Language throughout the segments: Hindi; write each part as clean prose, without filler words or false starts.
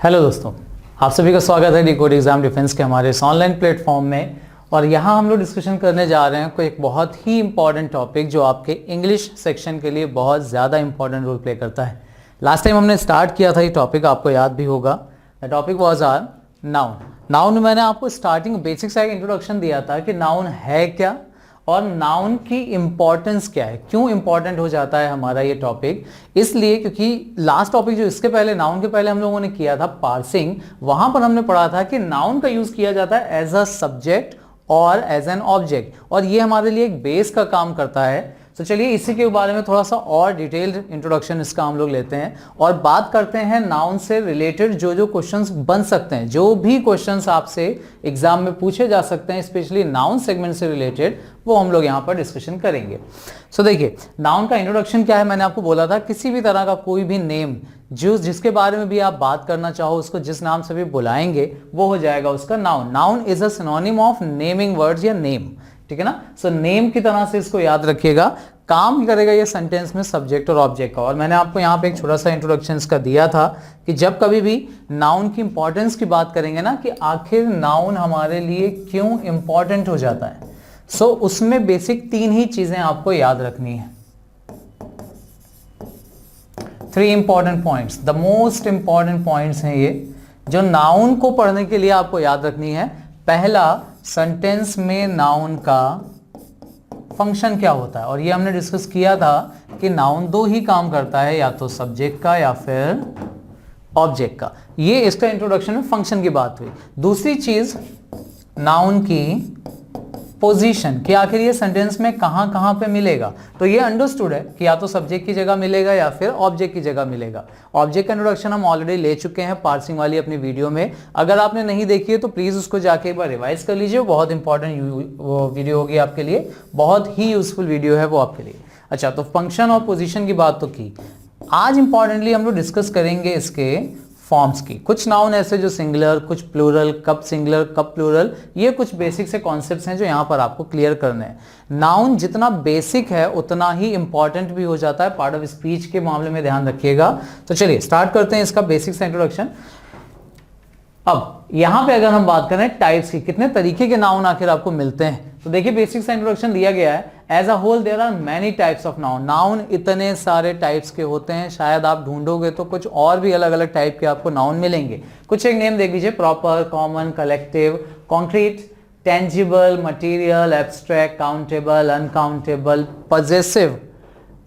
हेलो दोस्तों, आप सभी का स्वागत है डिकोड एग्जाम डिफेंस के हमारे इस ऑनलाइन प्लेटफॉर्म में। और यहाँ हम लोग डिस्कशन करने जा रहे हैं कोई एक बहुत ही इंपॉर्टेंट टॉपिक जो आपके इंग्लिश सेक्शन के लिए बहुत ज़्यादा इंपॉर्टेंट रोल प्ले करता है। लास्ट टाइम हमने स्टार्ट किया था ये टॉपिक, आपको याद भी होगा। The topic was are noun. Noun में मैंने आपको स्टार्टिंग बेसिक सा एक इंट्रोडक्शन दिया था कि नाउन है क्या और नाउन की इंपॉर्टेंस क्या है, क्यों इंपॉर्टेंट हो जाता है हमारा ये टॉपिक। इसलिए क्योंकि लास्ट टॉपिक जो इसके पहले नाउन के पहले हम लोगों ने किया था पार्सिंग, वहां पर हमने पढ़ा था कि नाउन का यूज किया जाता है एज अ सब्जेक्ट और एज एन ऑब्जेक्ट, और ये हमारे लिए एक बेस का काम करता है। तो चलिए इसी के बारे में थोड़ा सा और डिटेल्ड इंट्रोडक्शन इसका हम लोग लेते हैं और बात करते हैं नाउन से रिलेटेड जो जो क्वेश्चंस बन सकते हैं, जो भी क्वेश्चंस आपसे एग्जाम में पूछे जा सकते हैं स्पेशली नाउन सेगमेंट से रिलेटेड, वो हम लोग यहाँ पर डिस्कशन करेंगे। सो देखिए, नाउन का इंट्रोडक्शन क्या है, मैंने आपको बोला था किसी भी तरह का कोई भी नेम जिसके बारे में भी आप बात करना चाहो, उसको जिस नाम से भी बुलाएंगे वो हो जाएगा उसका noun. Noun is a synonym of naming words या नेम, ठीक है ना। सो नेम की तरह से इसको याद रखिएगा। काम करेगा ये सेंटेंस में सब्जेक्ट और ऑब्जेक्ट का। और मैंने आपको यहाँ पे एक छोटा सा इंट्रोडक्शन इसका दिया था कि जब कभी भी नाउन की इंपॉर्टेंस की बात करेंगे ना, कि आखिर नाउन हमारे लिए क्यों इंपॉर्टेंट हो जाता है, सो उसमें बेसिक तीन ही चीजें आपको याद रखनी है। 3 important points, the most important points हैं ये, जो नाउन को पढ़ने के लिए आपको याद रखनी है। पहला, सेंटेंस में नाउन का फंक्शन क्या होता है, और ये हमने डिस्कस किया था कि नाउन दो ही काम करता है, या तो सब्जेक्ट का या फिर ऑब्जेक्ट का। ये इसका इंट्रोडक्शन में फंक्शन की बात हुई। दूसरी चीज, नाउन की पोजीशन, कि आखिर ये सेंटेंस में कहां कहां पे मिलेगा। तो ये अंडरस्टूड है कि या तो सब्जेक्ट की जगह मिलेगा या फिर ऑब्जेक्ट की जगह मिलेगा। ऑब्जेक्ट का इंट्रोडक्शन हम ऑलरेडी ले चुके हैं पार्सिंग वाली अपनी वीडियो में। अगर आपने नहीं देखी है तो प्लीज उसको जाके एक बार रिवाइज कर लीजिए, बहुत इंपॉर्टेंट वीडियो होगी आपके लिए, बहुत ही यूजफुल वीडियो है वो आपके लिए। अच्छा, तो फंक्शन और पोजिशन की बात तो की। आज इंपॉर्टेंटली हम लोग डिस्कस करेंगे इसके फॉर्म्स की। कुछ नाउन ऐसे जो सिंगुलर, कुछ प्लूरल, कब सिंगुलर कब प्लूरल, ये कुछ बेसिक से कॉन्सेप्ट्स हैं जो यहाँ पर आपको क्लियर करने हैं। नाउन जितना बेसिक है उतना ही इंपॉर्टेंट भी हो जाता है, पार्ट ऑफ स्पीच के मामले में ध्यान रखिएगा। तो चलिए स्टार्ट करते हैं इसका बेसिक सा इंट्रोडक्शन। अब यहां पे अगर हम बात करें टाइप्स की, कितने तरीके के नाउन आखिर आपको मिलते हैं, तो देखिए बेसिक सा इंट्रोडक्शन दिया गया है। As a whole there are many types of noun. Noun इतने सारे टाइप्स के होते हैं, शायद आप ढूंढोगे तो कुछ और भी अलग अलग टाइप के आपको नाउन मिलेंगे। कुछ एक नेम देख लीजिए, proper, common, collective, concrete, tangible, material, abstract, countable, uncountable, possessive,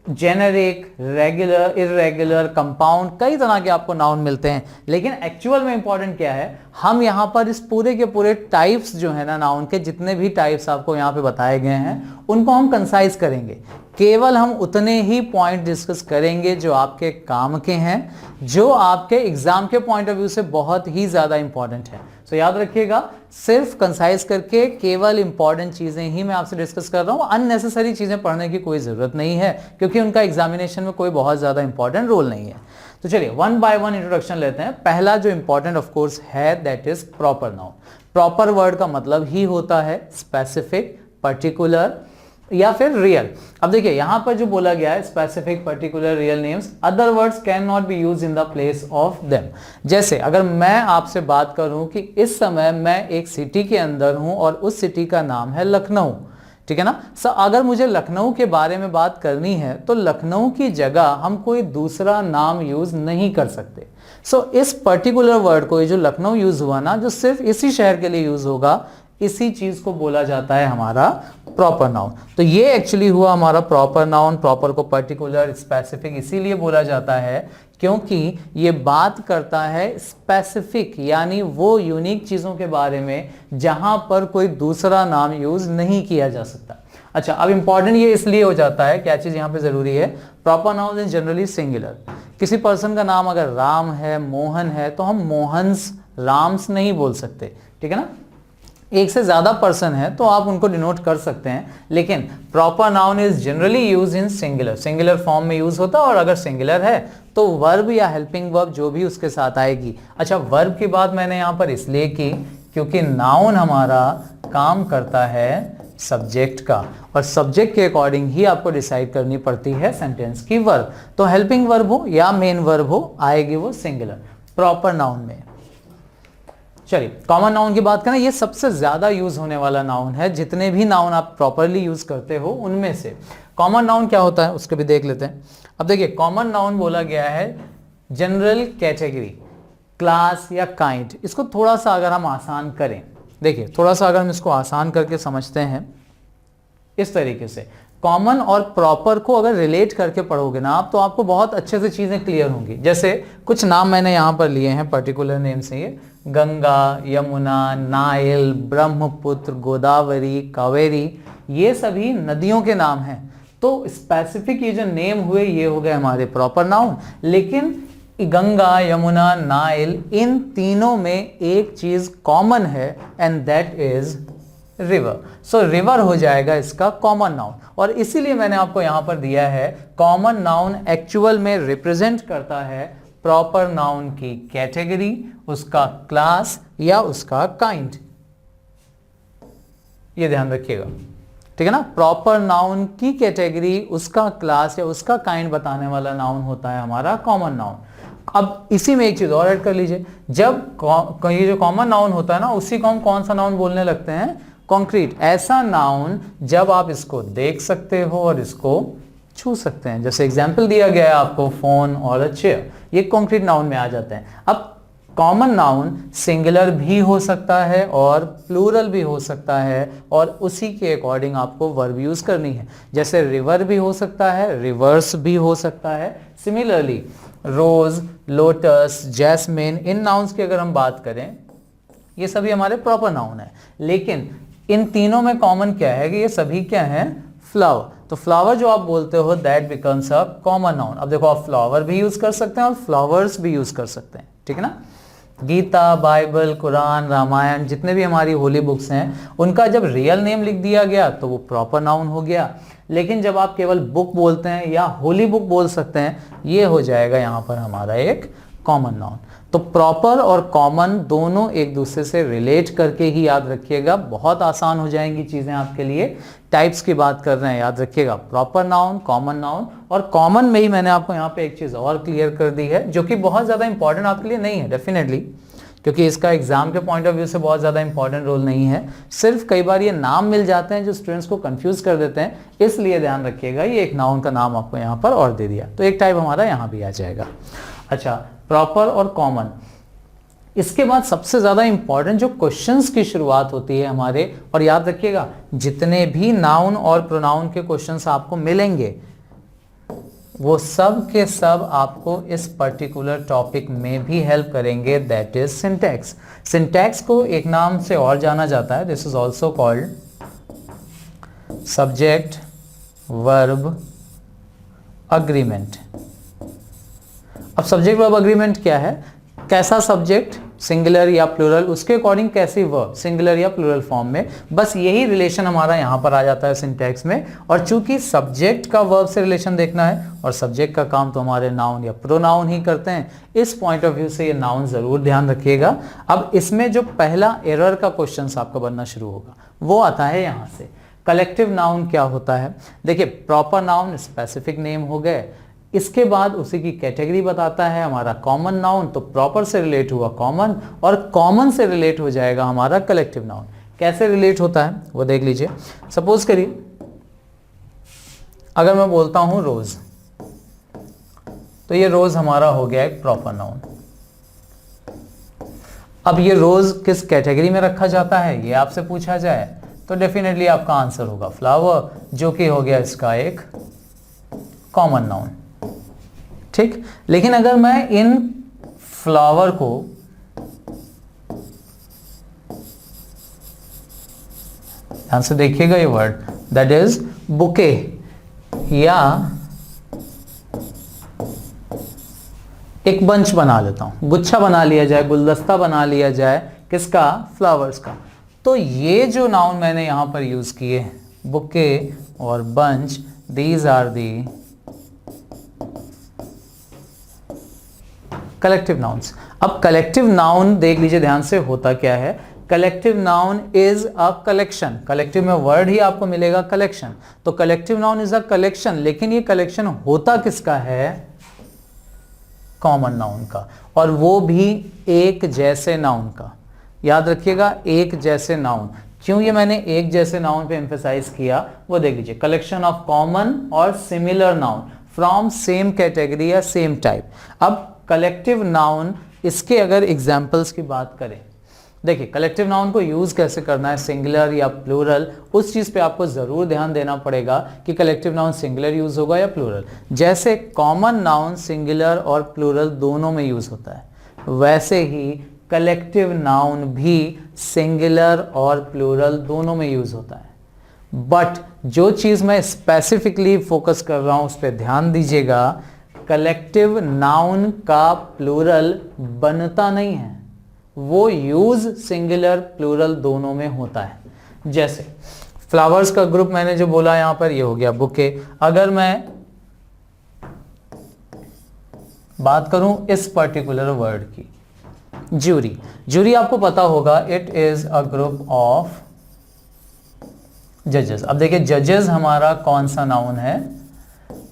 generic, regular, irregular, compound, कई तरह के आपको नाउन मिलते हैं। लेकिन एक्चुअल में इंपॉर्टेंट क्या है, हम यहां पर इस पूरे के पूरे टाइप्स जो है ना नाउन के, जितने भी टाइप्स आपको यहां पे बताए गए हैं उनको हम कंसाइज करेंगे। केवल हम उतने ही पॉइंट डिस्कस करेंगे जो आपके काम के हैं, जो आपके एग्जाम के पॉइंट ऑफ व्यू से बहुत ही ज्यादा इंपॉर्टेंट है। तो याद रखिएगा, सिर्फ कंसाइज करके केवल इंपॉर्टेंट चीजें ही मैं आपसे डिस्कस कर रहा हूं। अननेसेसरी चीजें पढ़ने की कोई जरूरत नहीं है, क्योंकि उनका एग्जामिनेशन में कोई बहुत ज्यादा इंपॉर्टेंट रोल नहीं है। तो चलिए वन बाय वन इंट्रोडक्शन लेते हैं। पहला जो इंपॉर्टेंट ऑफ कोर्स है, that is proper noun. Proper word का मतलब ही होता है स्पेसिफिक, पर्टिकुलर या फिर रियल। अब देखिए यहां पर जो बोला गया है, specific, particular, real names, other words can not be used in the place of them. जैसे अगर मैं आपसे बात करूं कि इस समय मैं एक सिटी के अंदर हूं और उस सिटी का नाम है लखनऊ, ठीक है ना। सो अगर मुझे लखनऊ के बारे में बात करनी है तो लखनऊ की जगह हम कोई दूसरा नाम यूज नहीं कर सकते। सो इस पर्टिकुलर वर्ड को, ये जो लखनऊ यूज हुआ ना, जो सिर्फ इसी शहर के लिए यूज होगा, इसी चीज को बोला जाता है हमारा प्रॉपर नाउन। तो ये एक्चुअली हुआ हमारा प्रॉपर नाउन। प्रॉपर को पर्टिकुलर, स्पेसिफिक इसीलिए बोला जाता है क्योंकि ये बात करता है स्पेसिफिक, यानी वो यूनिक चीजों के बारे में जहां पर कोई दूसरा नाम यूज नहीं किया जा सकता। अच्छा, अब इंपॉर्टेंट ये इसलिए हो जाता है, क्या चीज यहां पे जरूरी है, proper noun is generally singular. किसी पर्सन का नाम अगर राम है, मोहन है, तो हम मोहन्स, राम्स नहीं बोल सकते, ठीक है ना। एक से ज्यादा पर्सन है तो आप उनको डिनोट कर सकते हैं, लेकिन proper noun is generally use in singular, singular form में यूज होता है। और अगर सिंगुलर है तो वर्ब या हेल्पिंग वर्ब जो भी उसके साथ आएगी। अच्छा, वर्ब की बात मैंने यहां पर इसलिए की क्योंकि नाउन हमारा काम करता है सब्जेक्ट का, और सब्जेक्ट के अकॉर्डिंग ही आपको डिसाइड करनी पड़ती है सेंटेंस की वर्ब। तो हेल्पिंग वर्ब हो या मेन वर्ब हो, आएगी वो सिंगुलर प्रॉपर नाउन में। चलिए कॉमन नाउन की बात करें, ये सबसे ज्यादा यूज होने वाला नाउन है, जितने भी नाउन आप प्रॉपरली यूज करते हो उनमें से कॉमन नाउन क्या होता है उसको भी देख लेते हैं। अब देखिए कॉमन नाउन बोला गया है जनरल कैटेगरी, क्लास या काइंड। इसको थोड़ा सा अगर हम आसान करें, देखिए थोड़ा सा अगर हम इसको आसान करके समझते हैं इस तरीके से, कॉमन और प्रॉपर को अगर रिलेट करके पढ़ोगे ना आप, तो आपको बहुत अच्छे से चीजें क्लियर होंगी। जैसे कुछ नाम मैंने यहां पर लिए हैं पर्टिकुलर नेम से, ये गंगा, यमुना, नाइल, ब्रह्मपुत्र, गोदावरी, कावेरी, ये सभी नदियों के नाम हैं। तो स्पेसिफिक ये जो नेम हुए ये हो गए हमारे प्रॉपर नाउन। लेकिन गंगा, यमुना, नाइल, इन तीनों में एक चीज कॉमन है and that is river. So river हो जाएगा इसका कॉमन नाउन। और इसीलिए मैंने आपको यहां पर दिया है कॉमन नाउन एक्चुअल में रिप्रेजेंट करता है प्रॉपर नाउन की कैटेगरी, उसका क्लास या उसका काइंड। ये ध्यान रखिएगा, ठीक है ना। प्रॉपर नाउन की कैटेगरी, उसका क्लास या उसका काइंड बताने वाला नाउन होता है हमारा कॉमन नाउन। अब इसी में एक चीज और ऐड कर लीजिए, जब ये जो कॉमन नाउन होता है ना, उसी को हम कौन सा नाउन बोलने लगते हैं, कॉन्क्रीट। ऐसा नाउन जब आप इसको देख सकते हो और इसको छू सकते हैं। जैसे एग्जाम्पल दिया गया है आपको, फोन और अ चेयर, ये कॉन्क्रीट नाउन में आ जाते हैं। अब कॉमन नाउन सिंगुलर भी हो सकता है और प्लूरल भी हो सकता है, और उसी के अकॉर्डिंग आपको वर्ब यूज करनी है। जैसे रिवर भी हो सकता है, रिवर्स भी हो सकता है। सिमिलरली रोज, लोटस, जैस्मिन, इन नाउन्स की अगर हम बात करें, ये सभी हमारे प्रॉपर नाउन है। लेकिन इन तीनों में कॉमन क्या है कि ये सभी क्या हैं, फ्लावर। तो फ्लावर जो आप बोलते हो that becomes a common noun. अब देखो आप फ्लावर भी यूज कर सकते हैं और फ्लावर्स भी यूज कर सकते हैं, ठीक है ना। गीता, बाइबल, कुरान, रामायण, जितने भी हमारी होली बुक्स हैं, उनका जब रियल नेम लिख दिया गया तो वो प्रॉपर नाउन हो गया। लेकिन जब आप केवल बुक बोलते हैं या होली बुक बोल सकते हैं, ये हो जाएगा यहाँ पर हमारा एक कॉमन नाउन। तो प्रॉपर और कॉमन दोनों एक दूसरे से रिलेट करके ही याद रखिएगा, बहुत आसान हो जाएंगी चीजें आपके लिए। टाइप्स की बात कर रहे हैं, याद रखिएगा प्रॉपर नाउन, कॉमन नाउन। और कॉमन में ही मैंने आपको यहाँ पे एक चीज और क्लियर कर दी है, जो कि बहुत ज्यादा इंपॉर्टेंट आपके लिए नहीं है डेफिनेटली, क्योंकि इसका एग्जाम के पॉइंट ऑफ व्यू से बहुत ज्यादा इंपॉर्टेंट रोल नहीं है। सिर्फ कई बार ये नाम मिल जाते हैं जो स्टूडेंट्स को कंफ्यूज कर देते हैं, इसलिए ध्यान रखिएगा। ये एक नाउन का नाम आपको यहाँ पर और दे दिया, तो एक टाइप हमारा यहाँ भी आ जाएगा। अच्छा, प्रॉपर और कॉमन। इसके बाद सबसे ज्यादा इंपॉर्टेंट जो क्वेश्चंस की शुरुआत होती है हमारे, और याद रखिएगा जितने भी नाउन और प्रोनाउन के क्वेश्चंस आपको मिलेंगे वो सब के सब आपको इस पर्टिकुलर टॉपिक में भी हेल्प करेंगे, दैट इज सिंटैक्स। सिंटैक्स को एक नाम से और जाना जाता है, this is also called subject verb agreement. अब सब्जेक्ट वर्ब अग्रीमेंट क्या है, कैसा सब्जेक्ट, सिंगुलर या प्लूरल, उसके अकॉर्डिंग कैसी वर्ब, सिंगुलर या प्लूरल फॉर्म में। बस यही रिलेशन हमारा यहां पर आ जाता है सिंटैक्स में। और चूंकि सब्जेक्ट का वर्ब से रिलेशन देखना है और सब्जेक्ट का काम तो हमारे नाउन या प्रोनाउन ही करते हैं, इस पॉइंट ऑफ व्यू से ये नाउन जरूर ध्यान रखिएगा। अब इसमें जो पहला एरर का क्वेश्चन आपका बनना शुरू होगा वो आता है यहां से, कलेक्टिव नाउन क्या होता है। देखिए प्रॉपर नाउन स्पेसिफिक नेम हो गए, इसके बाद उसी की कैटेगरी बताता है हमारा कॉमन नाउन, तो प्रॉपर से रिलेट हुआ कॉमन, और कॉमन से रिलेट हो जाएगा हमारा कलेक्टिव नाउन। कैसे रिलेट होता है वो देख लीजिए। सपोज करिए अगर मैं बोलता हूं रोज, तो ये रोज हमारा हो गया एक प्रॉपर नाउन। अब ये रोज किस कैटेगरी में रखा जाता है ये आपसे पूछा जाए तो डेफिनेटली आपका आंसर होगा फ्लावर, जो कि हो गया इसका एक कॉमन नाउन, ठीक। लेकिन अगर मैं इन फ्लावर को ध्यान से देखिएगा, ये वर्ड दैट इज बुके, या एक बंच बना लेता हूं, गुच्छा बना लिया जाए, गुलदस्ता बना लिया जाए, किसका, फ्लावर्स का। तो ये जो नाउन मैंने यहां पर यूज किए, बुके और bunch, these are the collective nouns. अब कलेक्टिव नाउन देख लीजिए ध्यान से, होता क्या है, collective noun is a collection. Collective में वर्ड ही आपको मिलेगा कलेक्शन, तो collective noun is a collection. लेकिन ये कलेक्शन होता किसका है, कॉमन नाउन का, और वो भी एक जैसे नाउन का। याद रखिएगा, एक जैसे नाउन। क्यों ये मैंने एक जैसे नाउन पे एम्फेसाइज किया वो देख लीजिए, कलेक्शन ऑफ कॉमन और similar noun from same category या सेम टाइप। अब कलेक्टिव नाउन, इसके अगर एग्जाम्पल्स की बात करें, देखिए कलेक्टिव नाउन को यूज कैसे करना है, सिंगुलर या प्लूरल, उस चीज पे आपको जरूर ध्यान देना पड़ेगा कि कलेक्टिव नाउन सिंगुलर यूज होगा या प्लूरल। जैसे कॉमन नाउन सिंगुलर और प्लूरल दोनों में यूज होता है, वैसे ही कलेक्टिव नाउन भी सिंगुलर और प्लूरल दोनों में यूज होता है। बट जो चीज मैं स्पेसिफिकली फोकस कर रहा हूं उस पर ध्यान दीजिएगा, कलेक्टिव नाउन का प्लूरल बनता नहीं है, वो यूज सिंगुलर प्लूरल दोनों में होता है। जैसे फ्लावर्स का ग्रुप मैंने जो बोला यहां पर, ये हो गया बुके। अगर मैं बात करूं इस पर्टिकुलर वर्ड की, ज्यूरी, ज्यूरी आपको पता होगा it is a group of जजेस। अब देखिए जजेस हमारा कौन सा नाउन है,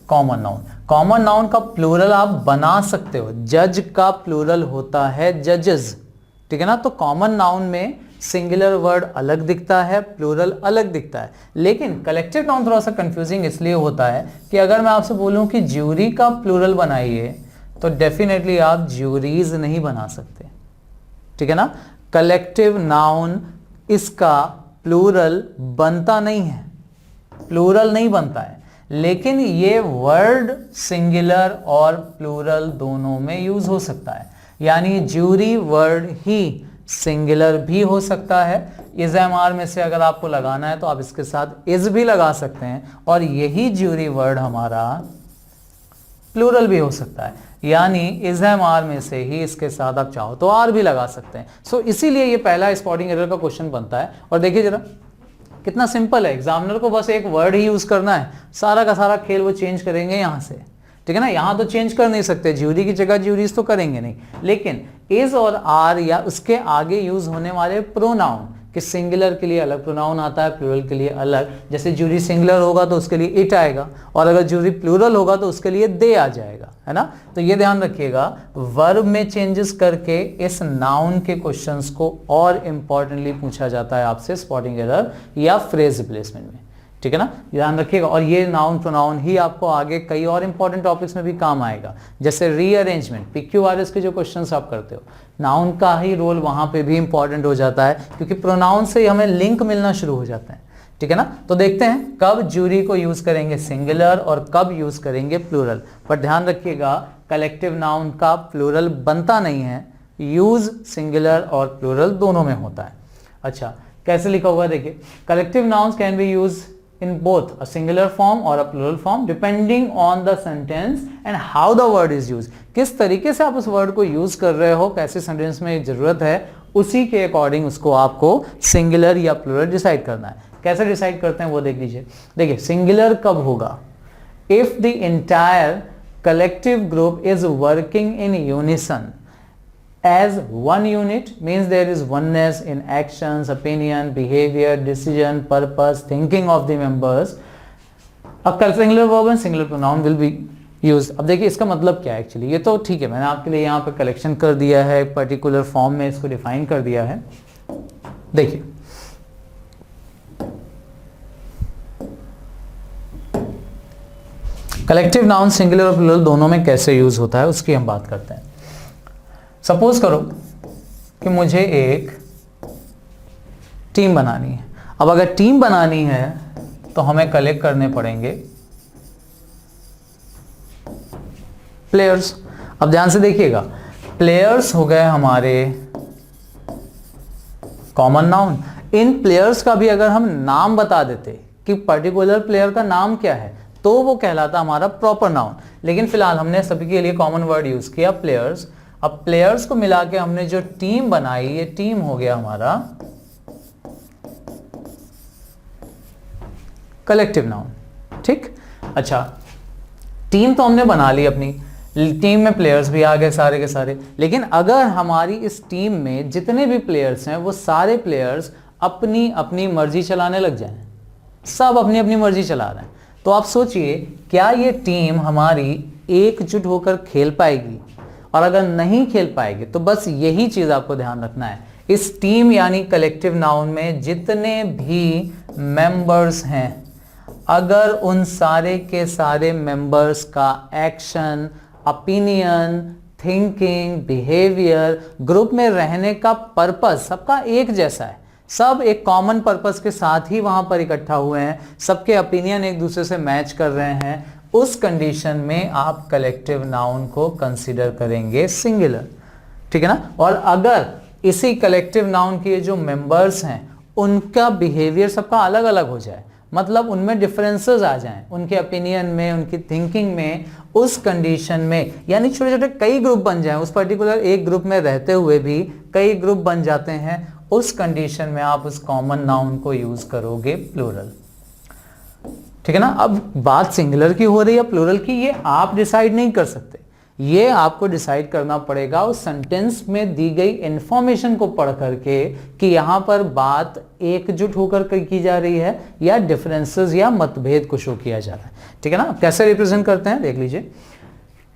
कॉमन नाउन। कॉमन नाउन का प्लूरल आप बना सकते हो, जज का प्लूरल होता है जजेस, ठीक है ना। तो कॉमन नाउन में सिंगुलर वर्ड अलग दिखता है, प्लूरल अलग दिखता है। लेकिन कलेक्टिव नाउन थोड़ा सा कंफ्यूजिंग इसलिए होता है कि अगर मैं आपसे बोलूं कि ज्यूरी का प्लूरल बनाइए तो डेफिनेटली आप ज्यूरीज नहीं बना सकते, ठीक है ना। कलेक्टिव नाउन इसका प्लूरल बनता नहीं है, प्लूरल नहीं बनता है, लेकिन ये वर्ड सिंगुलर और प्लूरल दोनों में यूज हो सकता है। यानी ज्यूरी वर्ड ही सिंगुलर भी हो सकता है, इज एम आर में से अगर आपको लगाना है तो आप इसके साथ इज भी लगा सकते हैं, और यही ज्यूरी वर्ड हमारा प्लूरल भी हो सकता है, यानी इज एम आर में से ही इसके साथ आप चाहो तो आर भी लगा सकते हैं। सो इसीलिए ये पहला स्पॉटिंग एरर का क्वेश्चन बनता है। और देखिए जरा कितना सिंपल है, एग्जामिनर को बस एक वर्ड ही यूज करना है, सारा का सारा खेल वो चेंज करेंगे यहां से, ठीक है ना। यहां तो चेंज कर नहीं सकते, ज्यूरी की जगह ज्यूरीज तो करेंगे नहीं, लेकिन इज और आर या उसके आगे यूज होने वाले प्रोनाउन, कि सिंगुलर के लिए अलग प्रोनाउन आता है, प्लूरल के लिए अलग। जैसे ज्यूरी सिंगुलर होगा तो उसके लिए इट आएगा, और अगर ज्यूरी प्लूरल होगा तो उसके लिए दे आ जाएगा, है ना। तो ये ध्यान रखिएगा, वर्ब में चेंजेस करके इस नाउन के क्वेश्चंस को और इंपॉर्टेंटली पूछा जाता है आपसे स्पॉटिंग एरर या फ्रेज रिप्लेसमेंट में, ठीक है ना, ध्यान रखिएगा। और ये नाउन प्रोनाउन ही आपको आगे कई और इंपॉर्टेंट टॉपिक्स में भी काम आएगा, जैसे रीअरेंजमेंट, PQRS के जो क्वेश्चंस आप करते हो, नाउन का ही रोल वहां पे भी इंपॉर्टेंट हो जाता है, क्योंकि प्रोनाउन से हमें लिंक मिलना शुरू हो जाता है, ठीक है ना। तो देखते हैं कब ज्यूरी को यूज करेंगे सिंगुलर और कब यूज करेंगे प्लूरल। पर ध्यान रखिएगा कलेक्टिव नाउन का प्लूरल बनता नहीं है, यूज सिंगुलर और प्लूरल दोनों में होता है। अच्छा, कैसे लिखा हुआ देखिए, collective nouns can be use in both a singular form or a plural form depending on the sentence and how the word is used। किस तरीके से आप उस वर्ड को यूज कर रहे हो, कैसे सेंटेंस में जरूरत है, उसी के अकॉर्डिंग उसको आपको सिंगुलर या प्लूरल डिसाइड करना है। कैसे डिसाइड करते हैं वो देख लीजिए। देखिए सिंगुलर कब होगा, if the entire collective group is working in unison as one unit, means there is oneness in actions, opinion, behavior, decision, purpose, thinking of the members. A singular verb and singular pronoun will be used। अब देखिए इसका मतलब क्या है एक्चुअली, ये तो ठीक है मैंने आपके लिए यहाँ पे कलेक्शन कर दिया है, पर्टिकुलर फॉर्म में इसको डिफाइन कर दिया है। देखिए कलेक्टिव नाउन सिंगुलर और प्लूरल दोनों में कैसे यूज होता है उसकी हम बात करते हैं। सपोज करो कि मुझे एक टीम बनानी है। अब अगर टीम बनानी है तो हमें कलेक्ट करने पड़ेंगे प्लेयर्स। अब ध्यान से देखिएगा, प्लेयर्स हो गए हमारे कॉमन नाउन। इन प्लेयर्स का भी अगर हम नाम बता देते कि पर्टिकुलर प्लेयर का नाम क्या है तो वो कहलाता हमारा प्रॉपर नाउन। लेकिन फिलहाल हमने सभी के लिए कॉमन वर्ड यूज किया प्लेयर्स। अब प्लेयर्स को मिला के हमने जो टीम बनाई, ये टीम हो गया हमारा कलेक्टिव नाउन, ठीक। अच्छा, टीम तो हमने बना ली अपनी, टीम में प्लेयर्स भी आ गए सारे के सारे। लेकिन अगर हमारी इस टीम में जितने भी प्लेयर्स हैं वो सारे प्लेयर्स अपनी अपनी मर्जी चलाने लग जाएं, सब अपनी अपनी मर्जी चला रहे हैं, तो आप सोचिए क्या ये टीम हमारी एकजुट होकर खेल पाएगी? और अगर नहीं खेल पाएगी तो बस यही चीज आपको ध्यान रखना है, इस टीम यानी कलेक्टिव नाउन में जितने भी मेंबर्स हैं, अगर उन सारे के सारे मेंबर्स का action, opinion, thinking, behaviour, group में रहने का पर्पस सबका एक जैसा है, सब एक कॉमन पर्पस के साथ ही वहां पर इकट्ठा हुए हैं, सबके ओपिनियन एक दूसरे से मैच कर रहे हैं, उस कंडीशन में आप कलेक्टिव नाउन को कंसीडर करेंगे सिंगुलर, ठीक है ना। और अगर इसी कलेक्टिव नाउन के जो मेंबर्स हैं उनका बिहेवियर सबका अलग अलग हो जाए, मतलब उनमें डिफरेंसेस आ जाएं, उनके ओपिनियन में, उनकी थिंकिंग में, उस कंडीशन में, यानी छोटे छोटे कई ग्रुप बन जाएं, उस पर्टिकुलर एक ग्रुप में रहते हुए भी कई ग्रुप बन जाते हैं, उस कंडीशन में आप उस कॉमन नाउन को यूज करोगे प्लूरल, ठीक है ना। अब बात सिंगुलर की हो रही है प्लूरल की, ये आप डिसाइड नहीं कर सकते, ये आपको डिसाइड करना पड़ेगा उस सेंटेंस में दी गई इंफॉर्मेशन को पढ़ करके कि यहां पर बात एकजुट होकर की जा रही है या डिफरेंसेस या मतभेद को शो किया जा रहा है, ठीक है ना। कैसे रिप्रेजेंट करते हैं देख लीजिए,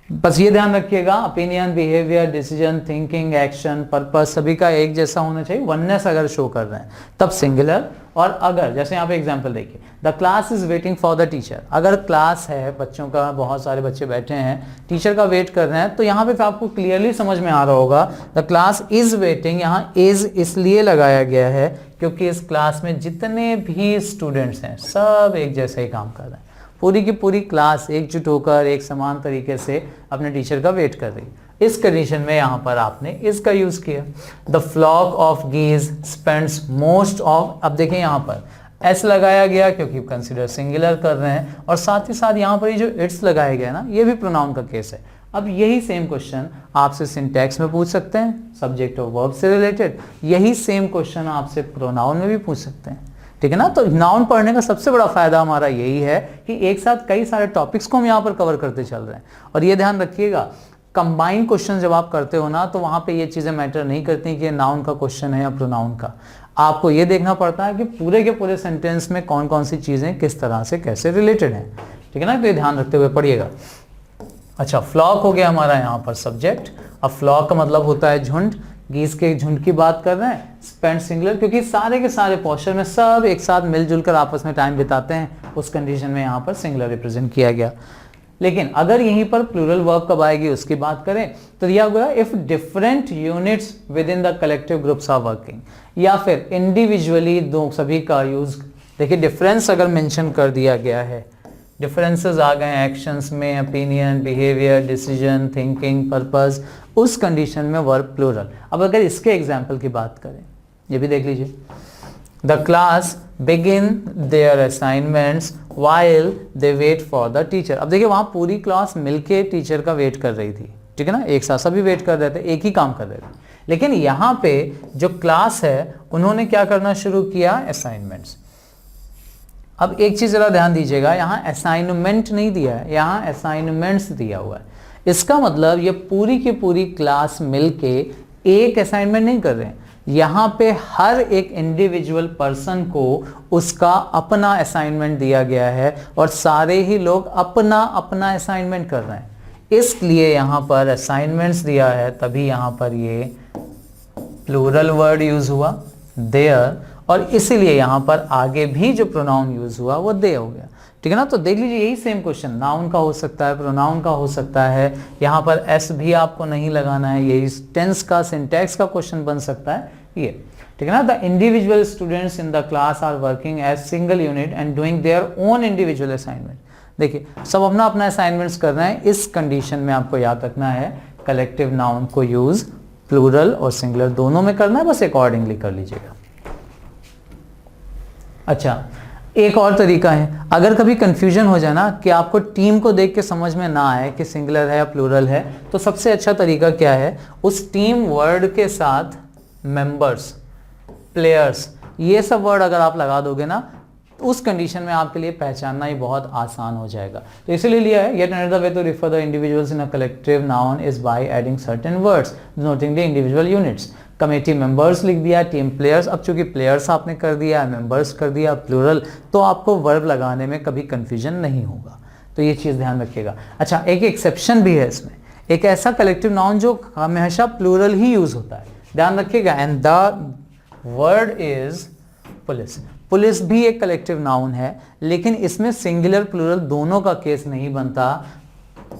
बस ये ध्यान रखिएगा, opinion, behaviour, decision, thinking, action, purpose सभी का एक जैसा होना चाहिए, वननेस अगर शो कर रहे हैं तब सिंगुलर। और अगर जैसे यहाँ पे एग्जांपल देखिए, the class is waiting for the teacher, अगर क्लास है, बच्चों का बहुत सारे बच्चे बैठे हैं, टीचर का वेट कर रहे हैं, तो यहाँ पे आपको क्लियरली समझ में आ रहा होगा द क्लास इज वेटिंग, यहाँ इज इसलिए लगाया गया है क्योंकि इस क्लास में जितने भी स्टूडेंट्स हैं सब एक जैसे ही काम कर रहे हैं, पूरी की पूरी क्लास एकजुट होकर एक समान तरीके से अपने टीचर का वेट कर रही है। इस कंडीशन में यहां पर आपने इसका यूज किया, the flock of geese spends most of, अब देखें यहां पर एस लगाया गया क्योंकि कंसीडर सिंगुलर कर रहे हैं, और साथ ही साथ यहां पर ये जो इट्स लगाया गया ना, ये भी प्रोनाउन का केस है। अब यही सेम क्वेश्चन आपसे सिंटैक्स में पूछ सकते हैं, सब्जेक्ट और वर्ब से रिलेटेड, यही सेम क्वेश्चन आपसे प्रोनाउन में भी पूछ सकते हैं, ठीक है ना। तो नाउन पढ़ने का सबसे बड़ा फायदा हमारा यही है कि एक साथ कई सारे टॉपिक्स को हम यहाँ पर कवर करते चल रहे हैं। और ये ध्यान रखिएगा, कंबाइंड क्वेश्चन जब आप करते हो ना, तो वहां पे ये चीजें मैटर नहीं करती कि नाउन का क्वेश्चन है या प्रोनाउन का, आपको ये देखना पड़ता है कि पूरे के पूरे सेंटेंस में कौन कौन सी चीजें किस तरह से कैसे रिलेटेड हैं, ठीक है ना। तो ये ध्यान रखते हुए पढ़िएगा। अच्छा, फ्लॉक हो गया हमारा यहाँ पर सब्जेक्ट। अब फ्लॉक का मतलब होता है झुंड, गीस के झुंड की बात कर रहे हैं, स्पेंड सिंगुलर क्योंकि सारे के सारे पोस्चर में सब एक साथ मिलजुल कर आपस में टाइम बिताते हैं, उस कंडीशन में यहाँ पर सिंगुलर रिप्रेजेंट किया गया। लेकिन अगर यहीं पर प्लूरल वर्ब कब आएगी उसकी बात करें तो दिया हुआ if different units within the collective groups are working, या फिर इंडिविजुअली दो सभी का यूज, देखिए डिफरेंस अगर मेंशन कर दिया गया है, डिफरेंसेस आ गए एक्शंस में, opinion, behaviour, decision, thinking, purpose, उस कंडीशन में वर्ब प्लूरल। अब अगर इसके एग्जाम्पल की बात करें, ये भी देख लीजिए, the class begin their assignments while they wait for the teacher. अब देखिए वहां पूरी क्लास मिलके टीचर का वेट कर रही थी, ठीक है ना, एक साथ सभी वेट कर रहे थे, एक ही काम कर रहे थे। लेकिन यहाँ पे जो क्लास है उन्होंने क्या करना शुरू किया, असाइनमेंट्स। अब एक चीज जरा ध्यान दीजिएगा, यहाँ असाइनमेंट नहीं दिया है, यहाँ असाइनमेंट्स दिया हुआ है। इसका मतलब ये पूरी की पूरी क्लास मिलके एक असाइनमेंट नहीं कर रहे हैं, यहाँ पे हर एक इंडिविजुअल पर्सन को उसका अपना असाइनमेंट दिया गया है और सारे ही लोग अपना अपना असाइनमेंट कर रहे हैं, इसलिए यहाँ पर असाइनमेंट्स दिया है, तभी यहाँ पर ये प्लूरल वर्ड यूज हुआ देयर, और इसीलिए यहाँ पर आगे भी जो प्रोनाउन यूज हुआ वो दे हो गया, ठीक है ना। तो देख लीजिए यही सेम क्वेश्चन नाउन का हो सकता है, प्रोनाउन का हो सकता है, यहाँ पर एस भी आपको नहीं लगाना है, यही टेंस का सिंटैक्स का क्वेश्चन बन सकता है ये, ठीक है ना। The individual students in the class are working as single unit and doing their own individual assignment. देखिए सब अपना अपना असाइनमेंट्स कर रहे हैं, इस कंडीशन में आपको याद रखना है कलेक्टिव नाउन को यूज प्लूरल और सिंगुलर दोनों में करना है, बस अकॉर्डिंगली कर लीजिएगा। अच्छा, एक और तरीका है, अगर कभी कंफ्यूजन हो जाए ना कि आपको टीम को देख के समझ में ना आए कि सिंगुलर है या प्लूरल है, तो सबसे अच्छा तरीका क्या है, उस टीम वर्ड के साथ मेंबर्स, प्लेयर्स, ये सब वर्ड अगर आप लगा दोगे ना, तो उस कंडीशन में आपके लिए पहचानना ही बहुत आसान हो जाएगा। तो इसीलिए लिया है, yet another way to refer the individuals in a collective noun is by adding certain words denoting the individual units. Committee members लिख दिया, टीम प्लेयर्स, अब चूंकि प्लेयर्स आपने कर दिया, मेंबर्स कर दिया प्लूरल, तो आपको वर्ब लगाने में कभी कंफ्यूजन नहीं होगा, तो ये चीज ध्यान रखिएगा। अच्छा, एक एक्सेप्शन भी है इसमें, एक ऐसा कलेक्टिव नाउन जो हमेशा प्लूरल ही यूज होता है, ध्यान रखिएगा। And the word is police. Police भी एक कलेक्टिव नाउन है, लेकिन इसमें सिंगुलर प्लूरल दोनों का केस नहीं बनता,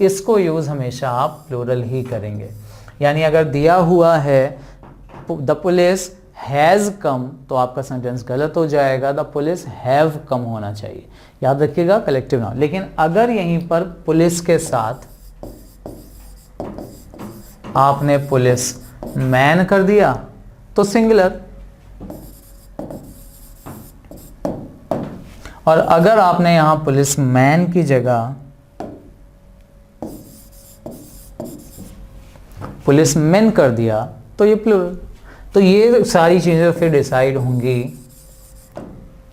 इसको यूज हमेशा आप प्लूरल ही करेंगे। यानी अगर दिया हुआ है द पुलिस हैज कम, तो आपका सेंटेंस गलत हो जाएगा, द पुलिस हैव कम होना चाहिए। याद रखिएगा कलेक्टिव नाउन। लेकिन अगर यहीं पर पुलिस के साथ आपने पुलिस मैन कर दिया तो सिंगुलर, और अगर आपने यहां पुलिस मैन की जगह पुलिस मैन कर दिया तो ये प्लूरल। तो ये सारी चीजें फिर डिसाइड होंगी,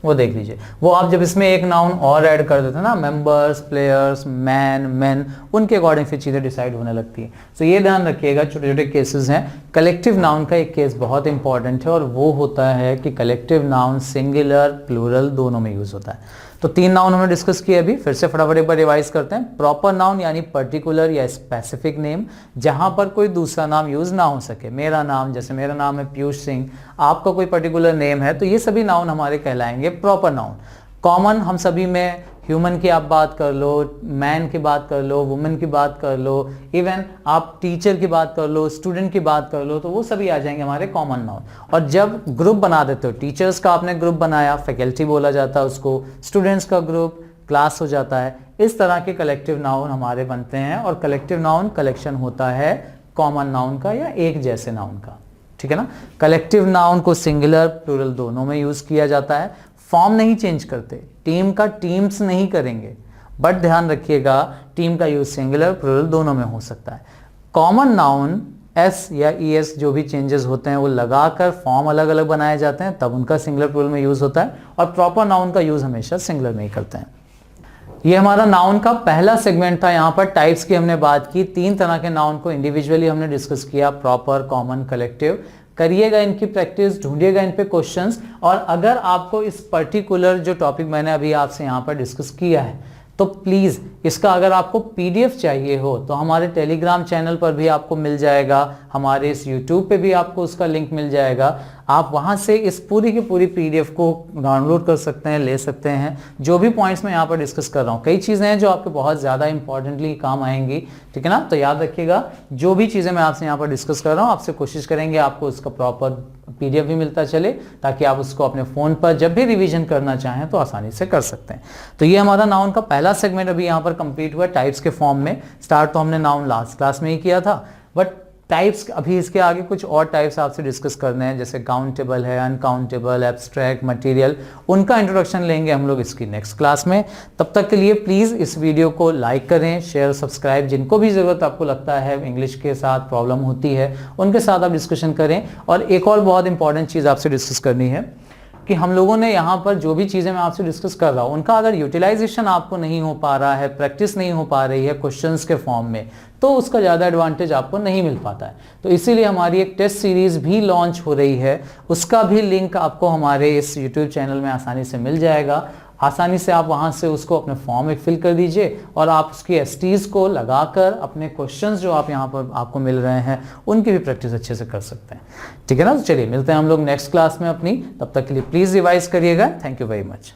वो देख लीजिए। वो आप जब इसमें एक नाउन और ऐड कर देते हैं ना, मेंबर्स, प्लेयर्स, मैन, मेन, उनके अकॉर्डिंग फिर चीजें डिसाइड होने लगती है। तो ये ध्यान रखिएगा, छोटे छोटे केसेस हैं। कलेक्टिव नाउन का एक केस बहुत इंपॉर्टेंट है, और वो होता है कि कलेक्टिव नाउन सिंगुलर प्लूरल दोनों में यूज होता है। तो 3 नाउन हमने डिस्कस किए, अभी फिर से फटाफट एक बार रिवाइज करते हैं। प्रॉपर नाउन यानी पर्टिकुलर या स्पेसिफिक नेम, जहां पर कोई दूसरा नाम यूज ना हो सके। मेरा नाम, जैसे मेरा नाम है पीयूष सिंह, आपका कोई पर्टिकुलर नेम है, तो ये सभी नाउन हमारे कहलाएंगे प्रॉपर नाउन। कॉमन हम सभी में, ह्यूमन की आप बात कर लो, मैन की बात कर लो, वुमेन की बात कर लो, इवन आप टीचर की बात कर लो, स्टूडेंट की बात कर लो, तो वो सभी आ जाएंगे हमारे कॉमन नाउन। और जब ग्रुप बना देते हो, टीचर्स का आपने ग्रुप बनाया, फैकल्टी बोला जाता है उसको, स्टूडेंट्स का ग्रुप क्लास हो जाता है। इस तरह के कलेक्टिव नाउन हमारे बनते हैं, और कलेक्टिव नाउन कलेक्शन होता है कॉमन नाउन का या एक जैसे नाउन का, ठीक है ना। कलेक्टिव नाउन को सिंगुलर प्लूरल दोनों में यूज किया जाता है। फॉर्म नहीं चेंज करते, टीम का टीम्स नहीं करेंगे, बट ध्यान रखिएगा टीम का यूज सिंगुलर प्लूरल दोनों में हो सकता है। कॉमन नाउन एस या ईएस जो भी चेंजेस होते हैं वो लगाकर फॉर्म अलग अलग बनाए जाते हैं, तब उनका सिंगुलर प्लूरल में यूज होता है, और प्रॉपर नाउन का यूज हमेशा सिंगुलर में ही करते हैं। ये हमारा नाउन का पहला सेगमेंट था। यहाँ पर टाइप्स की हमने बात की, 3 तरह के नाउन को इंडिविजुअली हमने डिस्कस किया, प्रॉपर, कॉमन, कलेक्टिव। करिएगा इनकी प्रैक्टिस, ढूंढिएगा इन पे क्वेश्चंस। और अगर आपको इस पर्टिकुलर जो टॉपिक मैंने अभी आपसे यहाँ पर डिस्कस किया है, तो प्लीज़ इसका अगर आपको पीडीएफ चाहिए हो तो हमारे टेलीग्राम चैनल पर भी आपको मिल जाएगा, हमारे इस यूट्यूब पे भी आपको उसका लिंक मिल जाएगा। आप वहाँ से इस पूरी की पूरी पीडीएफ को डाउनलोड कर सकते हैं, ले सकते हैं। जो भी पॉइंट्स मैं यहाँ पर डिस्कस कर रहा हूँ, कई चीज़ें हैं जो आपके बहुत ज़्यादा इंपॉर्टेंटली काम आएंगी, ठीक है ना। तो याद रखिएगा, जो भी चीज़ें मैं आपसे यहाँ पर डिस्कस कर रहा हूँ, आपसे कोशिश करेंगे आपको उसका प्रॉपर पीडीएफ भी मिलता चले, ताकि आप उसको अपने फ़ोन पर जब भी रिवीजन करना चाहें तो आसानी से कर सकते हैं। तो ये हमारा नाउन का पहला सेगमेंट अभी यहाँ पर कंप्लीट हुआ टाइप्स के फॉर्म में। स्टार्ट तो हमने नाउन लास्ट क्लास में ही किया था, बट टाइप्स अभी इसके आगे कुछ और टाइप्स आपसे डिस्कस करने हैं, जैसे काउंटेबल है, अनकाउंटेबल, एब्स्ट्रैक्ट, मटेरियल, उनका इंट्रोडक्शन लेंगे हम लोग इसकी नेक्स्ट क्लास में। तब तक के लिए प्लीज़ इस वीडियो को लाइक करें, शेयर, सब्सक्राइब। जिनको भी ज़रूरत आपको लगता है इंग्लिश के साथ प्रॉब्लम होती है, उनके साथ आप डिस्कशन करें। और एक और बहुत इंपॉर्टेंट चीज़ आपसे डिस्कस करनी है कि हम लोगों ने यहाँ पर जो भी चीज़ें मैं आपसे डिस्कस कर रहा हूँ, उनका अगर यूटिलाइजेशन आपको नहीं हो पा रहा है, प्रैक्टिस नहीं हो पा रही है क्वेश्चंस के फॉर्म में, तो उसका ज़्यादा एडवांटेज आपको नहीं मिल पाता है। तो इसीलिए हमारी एक टेस्ट सीरीज़ भी लॉन्च हो रही है, उसका भी लिंक आपको हमारे इस यूट्यूब चैनल में आसानी से मिल जाएगा। आसानी से आप वहाँ से उसको अपने फॉर्म एक फिल कर दीजिए, और आप उसकी एसटीज को लगाकर अपने क्वेश्चंस जो आप यहाँ पर आपको मिल रहे हैं उनकी भी प्रैक्टिस अच्छे से कर सकते हैं, ठीक है ना। तो चलिए मिलते हैं हम लोग नेक्स्ट क्लास में अपनी, तब तक के लिए प्लीज़ रिवाइज करिएगा। Thank you very much.